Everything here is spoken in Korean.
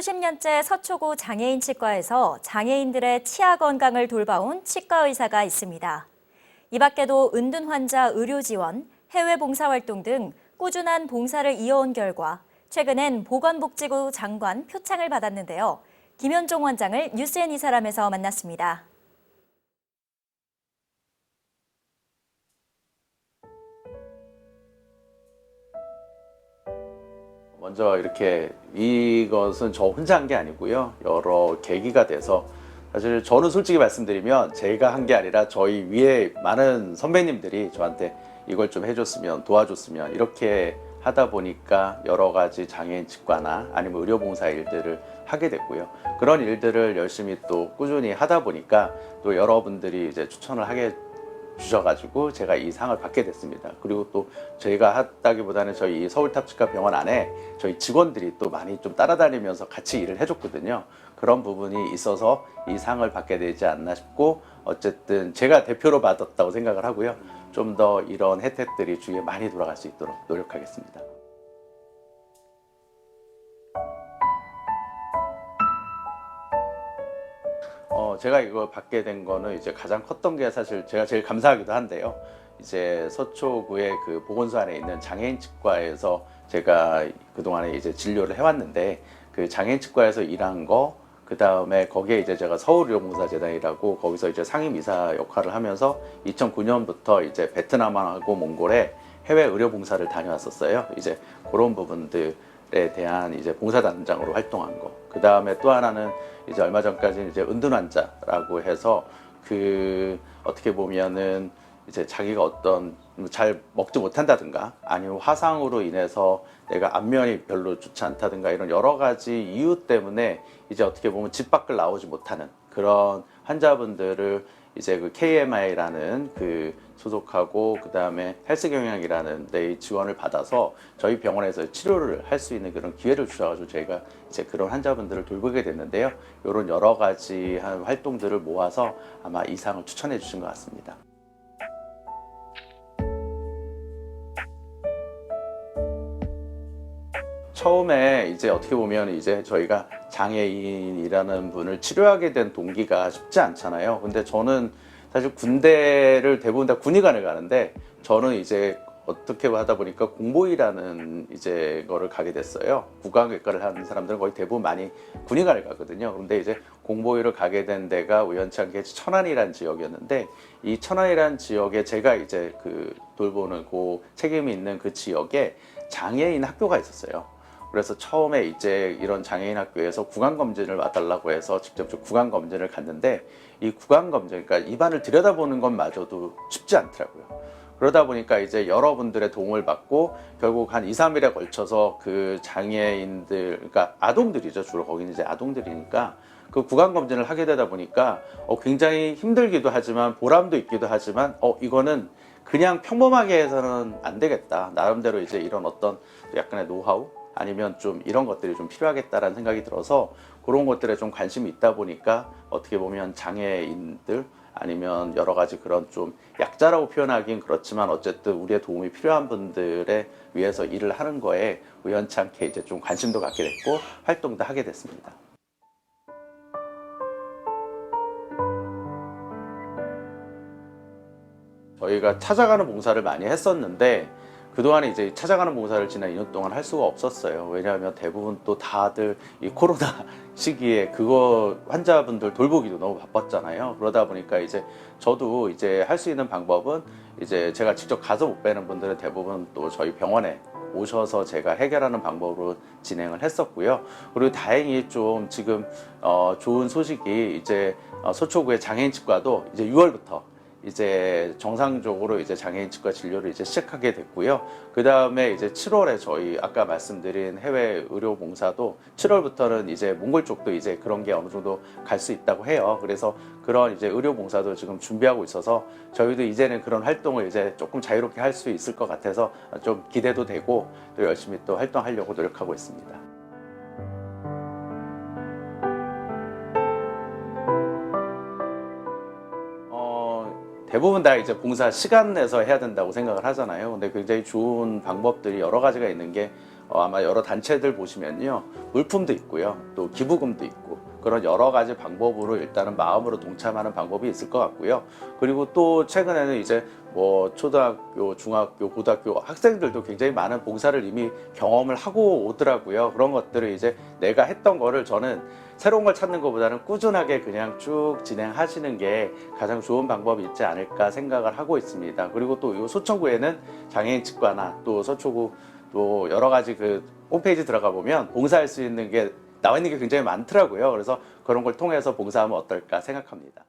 수십 년째 서초구 장애인 치과에서 장애인들의 치아 건강을 돌봐온 치과 의사가 있습니다. 이 밖에도 은둔 환자 의료 지원, 해외 봉사활동 등 꾸준한 봉사를 이어온 결과 최근엔 보건복지부 장관 표창을 받았는데요. 김현종 원장을 뉴스앤 이 사람에서 만났습니다. 먼저 이렇게 이것은 저 혼자 한 게 아니고요. 여러 계기가 돼서 사실 저는 솔직히 말씀드리면 제가 한 게 아니라 저희 위에 많은 선배님들이 저한테 이걸 좀 해줬으면 도와줬으면 이렇게 하다 보니까 여러 가지 장애인 치과나 아니면 의료봉사 일들을 하게 됐고요. 그런 일들을 열심히 또 꾸준히 하다 보니까 또 여러분들이 이제 추천을 하게 주셔가지고 제가 이 상을 받게 됐습니다. 그리고 또 저희가 했다기보다는 저희 서울탑치과병원 안에 저희 직원들이 또 많이 좀 따라다니면서 같이 일을 해줬거든요. 그런 부분이 있어서 이 상을 받게 되지 않나 싶고, 어쨌든 제가 대표로 받았다고 생각을 하고요. 좀 더 이런 혜택들이 주위에 많이 돌아갈 수 있도록 노력하겠습니다. 제가 이걸 받게 된 거는 이제 가장 컸던 게 사실 제가 제일 감사하기도 한데요. 이제 서초구의 그 보건소 안에 있는 장애인 치과에서 제가 그동안에 이제 진료를 해왔는데, 그 장애인 치과에서 일한 거, 그 다음에 거기에 이제 제가 서울의료봉사재단이라고 거기서 이제 상임이사 역할을 하면서 2009년부터 이제 베트남하고 몽골에 해외 의료봉사를 다녀왔었어요. 이제 그런 부분들에 대한 이제 봉사단장으로 활동한 거. 그 다음에 또 하나는 이제 얼마 전까지는 이제 은둔 환자라고 해서 그 어떻게 보면은 이제 자기가 어떤 잘 먹지 못한다든가 아니면 화상으로 인해서 내가 안면이 별로 좋지 않다든가 이런 여러 가지 이유 때문에 이제 어떻게 보면 집 밖을 나오지 못하는 그런 환자분들을 이제 그 KMI라는 그 소속하고 그 다음에 헬스경영이라는 데 지원을 받아서 저희 병원에서 치료를 할 수 있는 그런 기회를 주셔가지고 저희가 이제 그런 환자분들을 돌보게 됐는데요. 이런 여러 가지 한 활동들을 모아서 아마 이 상을 추천해 주신 것 같습니다. 처음에 이제 어떻게 보면 이제 저희가 장애인이라는 분을 치료하게 된 동기가 쉽지 않잖아요. 근데 저는 사실 군대를 대부분 다 군의관을 가는데 저는 이제 어떻게 하다 보니까 공보이라는 이제 거를 가게 됐어요. 구강외과를 하는 사람들은 거의 대부분 많이 군의관을 가거든요. 그런데 이제 공보이를 가게 된 데가 우연치 않게 천안이라는 지역이었는데, 이 천안이라는 지역에 제가 이제 그 돌보는 그 책임이 있는 그 지역에 장애인 학교가 있었어요. 그래서 처음에 이제 이런 장애인 학교에서 구강검진을 와달라고 해서 직접 구강검진을 갔는데, 이 구강검진, 그러니까 입안을 들여다보는 것마저도 쉽지 않더라고요. 그러다 보니까 이제 여러분들의 도움을 받고 결국 한 2, 3일에 걸쳐서 그 장애인들, 그러니까 아동들이죠. 주로 거기는 이제 아동들이니까 그 구강검진을 하게 되다 보니까 굉장히 힘들기도 하지만 보람도 있기도 하지만 이거는 그냥 평범하게 해서는 안 되겠다. 나름대로 이제 이런 어떤 약간의 노하우 아니면 좀 이런 것들이 좀 필요하겠다라는 생각이 들어서 그런 것들에 좀 관심이 있다 보니까 어떻게 보면 장애인들 아니면 여러 가지 그런 좀 약자라고 표현하긴 그렇지만 어쨌든 우리의 도움이 필요한 분들에 위해서 일을 하는 거에 우연치 않게 이제 좀 관심도 갖게 됐고 활동도 하게 됐습니다. 저희가 찾아가는 봉사를 많이 했었는데 그동안에 이제 찾아가는 봉사를 지난 2년 동안 할 수가 없었어요. 왜냐하면 대부분 또 다들 이 코로나 시기에 그거 환자분들 돌보기도 너무 바빴잖아요. 그러다 보니까 이제 저도 이제 할 수 있는 방법은 이제 제가 직접 가서 못 뵈는 분들은 대부분 또 저희 병원에 오셔서 제가 해결하는 방법으로 진행을 했었고요. 그리고 다행히 좀 지금 좋은 소식이 이제 서초구의 장애인 치과도 이제 6월부터 이제 정상적으로 이제 장애인 치과 진료를 이제 시작하게 됐고요. 그 다음에 이제 7월에 저희 아까 말씀드린 해외 의료 봉사도 7월부터는 이제 몽골 쪽도 이제 그런 게 어느 정도 갈 수 있다고 해요. 그래서 그런 이제 의료 봉사도 지금 준비하고 있어서 저희도 이제는 그런 활동을 이제 조금 자유롭게 할 수 있을 것 같아서 좀 기대도 되고 또 열심히 또 활동하려고 노력하고 있습니다. 대부분 다 이제 봉사 시간 내서 해야 된다고 생각을 하잖아요. 근데 굉장히 좋은 방법들이 여러 가지가 있는 게 아마 여러 단체들 보시면요, 물품도 있고요, 또 기부금도 있고, 그런 여러 가지 방법으로 일단은 마음으로 동참하는 방법이 있을 것 같고요. 그리고 또 최근에는 이제 뭐 초등학교, 중학교, 고등학교 학생들도 굉장히 많은 봉사를 이미 경험을 하고 오더라고요. 그런 것들을 이제 내가 했던 거를 저는 새로운 걸 찾는 것보다는 꾸준하게 그냥 쭉 진행하시는 게 가장 좋은 방법이 있지 않을까 생각을 하고 있습니다. 그리고 또 이 소초구에는 장애인 치과나 또 서초구 또 여러 가지 그 홈페이지 들어가 보면 봉사할 수 있는 게 나와 있는 게 굉장히 많더라고요. 그래서 그런 걸 통해서 봉사하면 어떨까 생각합니다.